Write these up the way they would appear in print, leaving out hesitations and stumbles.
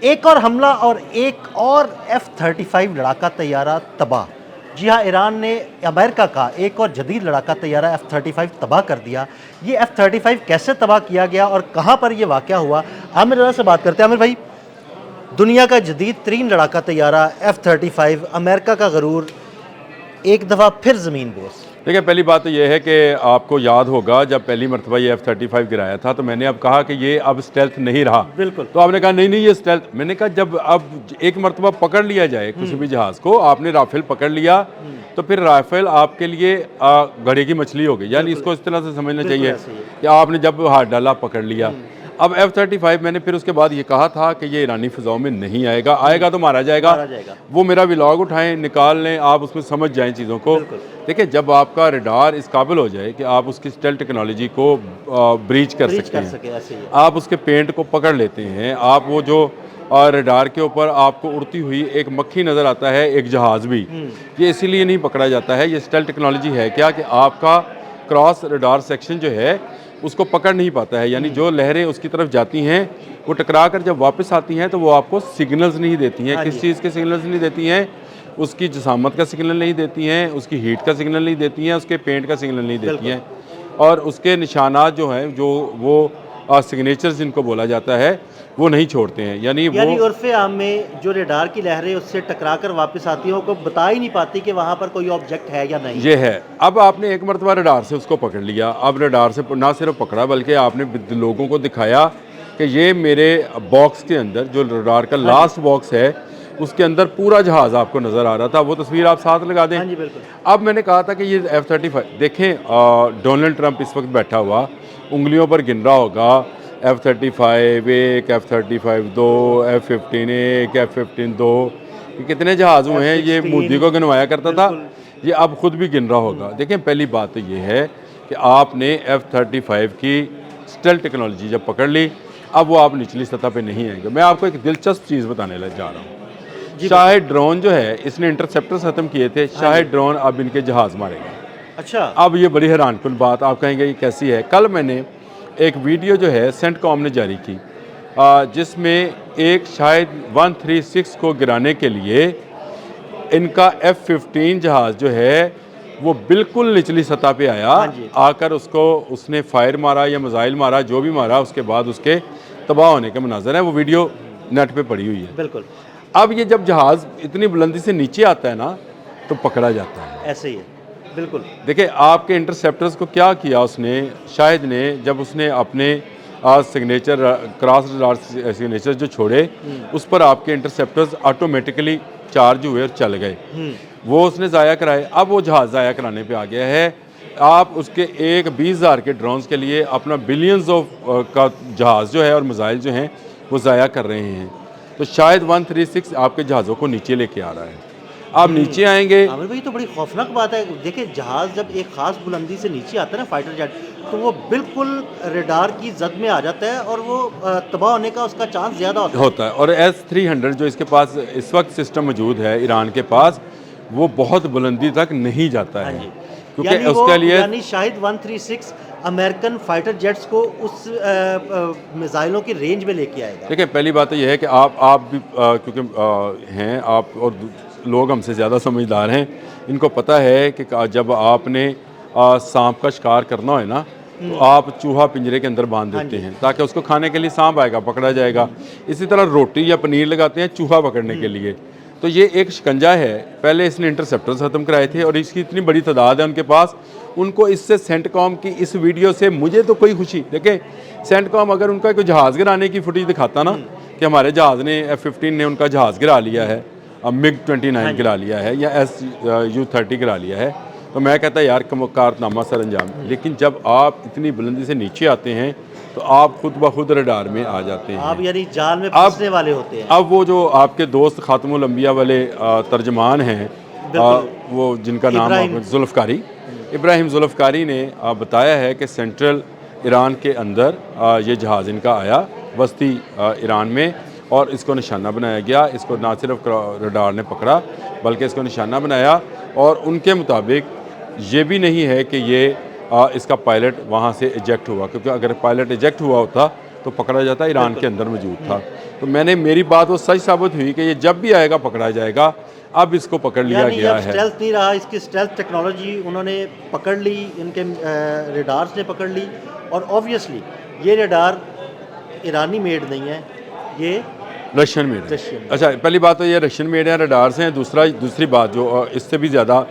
एक और हमला और एक और F-35 लड़ाका तैयारा तबाह। जी हाँ, ईरान ने अमेरिका का एक और जदीद लड़ाका तैयारा F-35 तबाह कर दिया। ये F-35 कैसे तबाह किया गया और कहाँ पर ये वाक़या हुआ, आमिर रज़ा से बात करते हैं। आमिर भाई, दुनिया का जदीद तरीन लड़ाका तैयारा F-35, अमेरिका का गरूर, एक दफ़ा फिर ज़मीन बोस। देखिए, पहली बात तो ये है कि आपको याद होगा जब पहली मरतबा ये F-35 गिराया था तो मैंने अब कहा कि ये अब स्टेल्थ नहीं रहा। बिल्कुल। तो आपने कहा नहीं नहीं ये स्टेल्थ। मैंने कहा जब अब एक मरतबा पकड़ लिया जाए किसी भी जहाज़ को, आपने राफेल पकड़ लिया तो फिर राफेल आपके लिए घड़े की मछली हो गई। यानी इसको इस तरह से समझना चाहिए कि आपने जब हाथ डाला पकड़ लिया। अब F-35 मैंने फिर उसके बाद ये कहा था कि ये ईरानी फ़िज़ाओं में नहीं आएगा, आएगा तो मारा जाएगा। वो मेरा व्लॉग उठाएं, निकाल लें, आप उसमें समझ जाएं चीज़ों को। देखिए, जब आपका रडार इस काबिल हो जाए कि आप उसकी स्टेल्थ टेक्नोलॉजी को ब्रीच कर सकते हैं, आप उसके पेंट को पकड़ लेते हैं, आप वो जो रडार के ऊपर आपको उड़ती हुई एक मक्खी नज़र आता है, एक जहाज़ भी, ये इसीलिए नहीं पकड़ा जाता है। ये स्टेल्थ टेक्नोलॉजी है क्या कि आपका क्रॉस रडार सेक्शन जो है उसको पकड़ नहीं पाता है। यानी जो लहरें उसकी तरफ जाती हैं वो टकरा कर जब वापस आती हैं तो वो आपको सिग्नल्स नहीं देती हैं। किस चीज़ के सिग्नल्स नहीं देती हैं? उसकी जसामत का सिग्नल नहीं देती हैं, उसकी हीट का सिग्नल नहीं देती हैं, उसके पेंट का सिग्नल नहीं देती हैं, और उसके निशानात जो हैं, जो वो सिग्नेचर्स जिनको बोला जाता है, वो नहीं छोड़ते हैं। यानी उर्फ़े आम में जो रडार की लहरें उससे टकरा कर वापस आती हैं, वो बता ही नहीं पाती कि वहाँ पर कोई ऑब्जेक्ट है या नहीं। ये है। अब आपने एक मरतबा रडार से उसको पकड़ लिया। अब रडार से ना सिर्फ पकड़ा बल्कि आपने लोगों को दिखाया कि ये मेरे बॉक्स के अंदर जो रडार का लास्ट बॉक्स है उसके अंदर पूरा जहाज़ आपको नज़र आ रहा था। वो तस्वीर आप साथ लगा दें। हाँ जी, बिल्कुल। अब मैंने कहा था कि ये F-35 देखें, डोनाल्ड ट्रंप इस वक्त बैठा हुआ उंगलियों पर गिन रहा होगा F-35 एक, F-35 दो, F-15 एक, F-15 दो, ये कितने जहाज़ हुए हैं। ये मोदी को गिनवाया करता था, ये अब खुद भी गिन रहा होगा। देखें, पहली बात तो ये है कि आपने F-35 की स्टेल्थ टेक्नोलॉजी जब पकड़ ली, अब वो आप निचली सतह पे नहीं आएंगे। मैं आपको एक दिलचस्प चीज़ बताने लग जा रहा हूँ। शाहिद ड्रोन जो है, इसने इंटरसेप्टर्स खत्म किए थे, शाहिद ड्रोन अब इनके जहाज़ मारेगा। अच्छा। अब ये बड़ी हैरानकुन बात, आप कहेंगे ये कैसी है। कल मैंने एक वीडियो जो है सेंटकॉम ने जारी की, जिसमें एक शायद 136 को गिराने के लिए इनका F-15 जहाज़ जो है वो बिल्कुल निचली सतह पे आया। आकर उसने फायर मारा या मिसाइल मारा, जो भी मारा, उसके बाद उसके तबाह होने के मनाज़र हैं। वो वीडियो नेट पे पड़ी हुई है। बिल्कुल। अब ये जब जहाज़ इतनी बुलंदी से नीचे आता है ना तो पकड़ा जाता है। ऐसे ही है, बिल्कुल। देखिए, आपके इंटरसेप्टर्स को क्या किया उसने, शायद ने, जब उसने अपने सिग्नेचर क्रॉस रडार सिग्नेचर जो छोड़े, उस पर आपके इंटरसेप्टर्स ऑटोमेटिकली चार्ज हुए और चल गए। वो उसने ज़ाया कराए। अब वो जहाज़ ज़ाया कराने पे आ गया है। आप उसके एक 20,000 के ड्रोन्स के लिए अपना बिलियंस ऑफ का जहाज़ जो है और मिसाइल जो हैं वो ज़ाया कर रहे हैं। तो शायद 136 आपके जहाज़ों को नीचे लेके आ रहा है। आप नीचे आएंगे। आमिर भाई, तो बड़ी खौफनाक बात है। देखिए, जहाज़ जब एक ख़ास बुलंदी से नीचे आता है ना, फाइटर जेट, तो वो बिल्कुल रडार की जद में आ जाता है और वो तबाह होने का उसका चांस ज़्यादा होता है। और S-300 जो इसके पास इस वक्त सिस्टम मौजूद है ईरान के पास, वो बहुत बुलंदी तक नहीं जाता है, क्योंकि उसके लिए यानी शायद 136 अमेरिकन फाइटर जेट्स को उस मिसाइलों की रेंज में लेके आएगा। देखिए, पहली बात तो यह है कि आप भी क्योंकि हैं आप, और लोग हमसे ज़्यादा समझदार हैं, इनको पता है कि जब आपने सांप का शिकार करना है ना, तो आप चूहा पिंजरे के अंदर बांध देते हैं ताकि उसको खाने के लिए सांप आएगा, पकड़ा जाएगा। इसी तरह रोटी या पनीर लगाते हैं चूहा पकड़ने के लिए। तो ये एक शिकंजा है। पहले इसने इंटरसेप्टर्स ख़त्म कराए थे और इसकी इतनी बड़ी तादाद है उनके पास। उनको इससे सेंटकॉम की इस वीडियो से मुझे तो कोई खुशी, देखें, सेंटकॉम अगर उनका कोई जहाज़ गिराने की फुटेज दिखाता ना कि हमारे जहाज़ ने F-15 ने उनका जहाज़ गिरा लिया है, MiG-29 गिरा लिया है या Su-30 गिरा लिया है, तो मैं कहता यार कारनामा सर अंजाम। लेकिन जब आप इतनी बुलंदी से नीचे आते हैं तो आप खुद ब खुद रडार में आ जाते हैं। आप यानी जाल में फंसने वाले होते हैं। अब वो जो आपके दोस्त खातमुल अंबिया वाले तर्जमान हैं, वो जिनका नाम जुल्फ़कारी, इब्राहिम जुल्फ़कारी ने बताया है कि सेंट्रल ईरान के अंदर ये जहाज़ इनका आया वस्ती ईरान में और इसको निशाना बनाया गया। इसको ना सिर्फ रडार ने पकड़ा बल्कि इसको निशाना बनाया, और उनके मुताबिक ये भी नहीं है कि ये इसका पायलट वहाँ से इजेक्ट हुआ, क्योंकि अगर पायलट इजेक्ट हुआ होता तो पकड़ा जाता, ईरान के अंदर मौजूद था। तो मेरी बात वो सच साबित हुई कि ये जब भी आएगा पकड़ा जाएगा। अब इसको पकड़ लिया यानी गया अब है। स्टेल्थ नहीं रहा, इसकी स्टेल्थ टेक्नोलॉजी उन्होंने पकड़ ली, इनके रेडार्स ने पकड़ ली। और ऑब्वियसली ये रेडार ईरानी मेड नहीं है, ये रशियन मेड है। रशियन। अच्छा, पहली बात तो ये रशियन मेड है, रडार्स हैं। दूसरी बात जो इससे भी ज़्यादा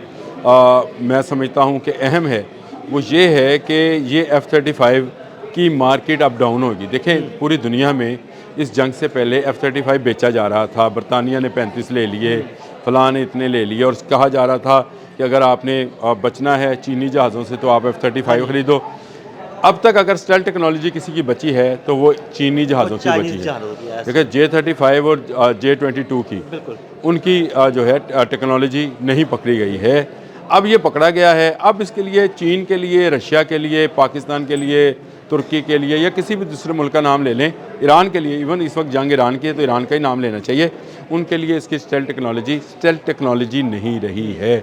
मैं समझता हूँ कि अहम है, वो ये है कि ये F-35 की मार्केट अप डाउन होगी। देखें, पूरी दुनिया में इस जंग से पहले F-35 बेचा जा रहा था। बरतानिया ने 35 ले लिए, फलां ने इतने ले लिए, और कहा जा रहा था कि अगर आपने बचना है चीनी जहाज़ों से तो आप F-35 खरीदो। अब तक अगर स्टेल्थ टेक्नोलॉजी किसी की बची है तो वो चीनी जहाज़ों की बची है। देखिए, J-35 और J-22 की बिल्कुल उनकी जो है टेक्नोलॉजी नहीं पकड़ी गई है। अब ये पकड़ा गया है। अब इसके लिए चीन के लिए, रशिया के लिए, पाकिस्तान के लिए, तुर्की के लिए, या किसी भी दूसरे मुल्क का नाम ले लें, ईरान के लिए, इवन इस वक्त जंग ईरान की है तो ईरान का ही नाम लेना चाहिए, उनके लिए इसकी स्टेल्थ टेक्नोलॉजी नहीं रही है।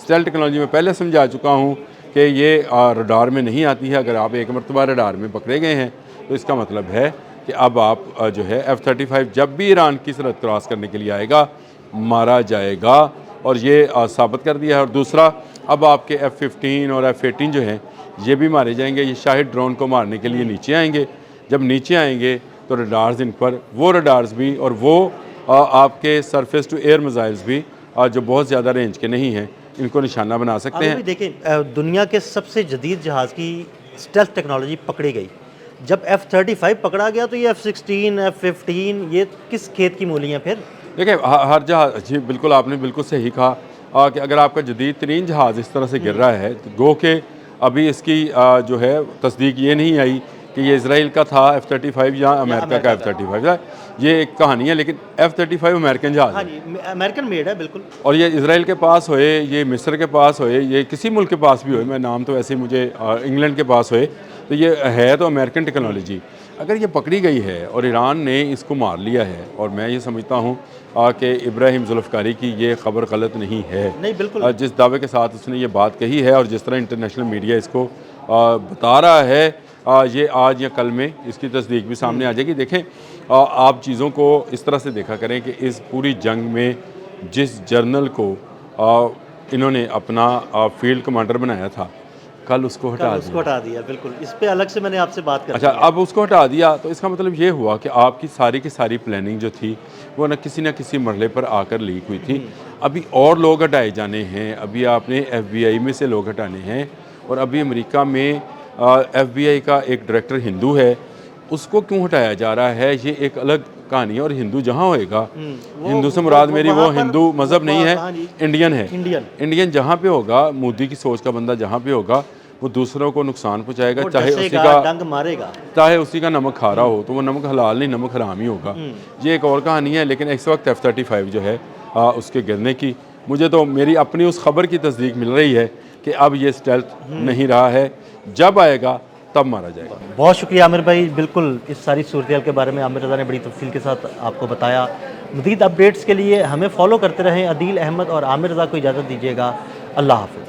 स्टेल्थ टेक्नोलॉजी में पहले समझा चुका हूँ कि ये रडार में नहीं आती है। अगर आप एक मरतबा रडार में पकड़े गए हैं तो इसका मतलब है कि अब आप जो है F-35 जब भी ईरान की सरहद क्रॉस करने के लिए आएगा मारा जाएगा, और ये साबित कर दिया है। और दूसरा, अब आपके F-15 और F-18 जो हैं ये भी मारे जाएंगे। ये शाहिद ड्रोन को मारने के लिए नीचे आएंगे। जब नीचे आएंगे तो रडार्स इन पर, वो रडार्स भी और वो आपके सरफेस टू एयर मिसाइल्स भी जो बहुत ज़्यादा रेंज के नहीं हैं, इनको निशाना बना सकते हैं। अभी देखें, दुनिया के सबसे जदीद जहाज़ की स्टेल्थ टेक्नोलॉजी पकड़ी गई। जब F-35 पकड़ा गया तो ये F-16, F-15 ये किस खेत की मूली हैं फिर? देखिए, हर जहाज़, जी बिल्कुल, आपने बिल्कुल सही कहा कि अगर आपका जदीद तरीन जहाज़ इस तरह से गिर रहा है तो गो के अभी इसकी जो है तस्दीक ये नहीं आई कि ये इसराइल का था F-35 या अमेरिका का F-35। ये एक कहानी है, लेकिन F-35 अमेरिकन जहाज़ हाँ है। जी, अमेरिकन मेड है बिल्कुल। और ये इसराइल के पास होए, ये मिस्र के पास होए, ये किसी मुल्क के पास भी होए, मैं नाम तो वैसे मुझे इंग्लैंड के पास होए, तो ये है तो अमेरिकन टेक्नोलॉजी। अगर ये पकड़ी गई है और ईरान ने इसको मार लिया है, और मैं ये समझता हूँ कि इब्राहिम जुल्फ़िकारी की ये ख़बर गलत नहीं है। नहीं, बिल्कुल। जिस दावे के साथ उसने ये बात कही है और जिस तरह इंटरनेशनल मीडिया इसको बता रहा है, ये आज या कल में इसकी तस्दीक भी सामने आ जाएगी। देखें, आप चीज़ों को इस तरह से देखा करें कि इस पूरी जंग में जिस जर्नल को इन्होंने अपना फील्ड कमांडर बनाया था, कल उसको हटा दिया। बिल्कुल, इस पे अलग से मैंने आपसे बात कर। अच्छा, अब उसको हटा दिया तो इसका मतलब ये हुआ कि आपकी सारी की सारी प्लानिंग जो थी वो न किसी मरहले पर आकर लीक हुई थी। अभी और लोग हटाए जाने हैं, अभी आपने FBI में से लोग हटाने हैं, और अभी अमेरिका में FBI का एक डायरेक्टर हिंदू है, उसको क्यों हटाया जा रहा है, ये एक अलग कहानी है। और हिंदू जहाँ होएगा, हिंदू से मुराद मेरी वो हिंदू मज़हब नहीं है, इंडियन है। इंडियन जहाँ पे होगा, मोदी की सोच का बंदा जहाँ पे होगा, वो दूसरों को नुकसान पहुँचाएगा, चाहे उसी का डंग मारेगा, चाहे उसी का नमक खा रहा हो, तो वो नमक हलाल नहीं, नमक हराम ही होगा। ये एक और कहानी है। लेकिन इस वक्त F-35 जो है उसके गिरने की, मुझे तो मेरी अपनी उस खबर की तस्दीक मिल रही है कि अब ये स्टेल्थ नहीं रहा है, जब आएगा तब मारा जाएगा। बहुत शुक्रिया आमिर भाई, बिल्कुल इस सारी सूरत के बारे में आमिर रज़ा ने बड़ी तफसील के साथ आपको बताया। मज़ीद अपडेट्स के लिए हमें फॉलो करते रहें। अदील अहमद और आमिर रज़ा को इजाज़त दीजिएगा। अल्लाह हाफ़िज़।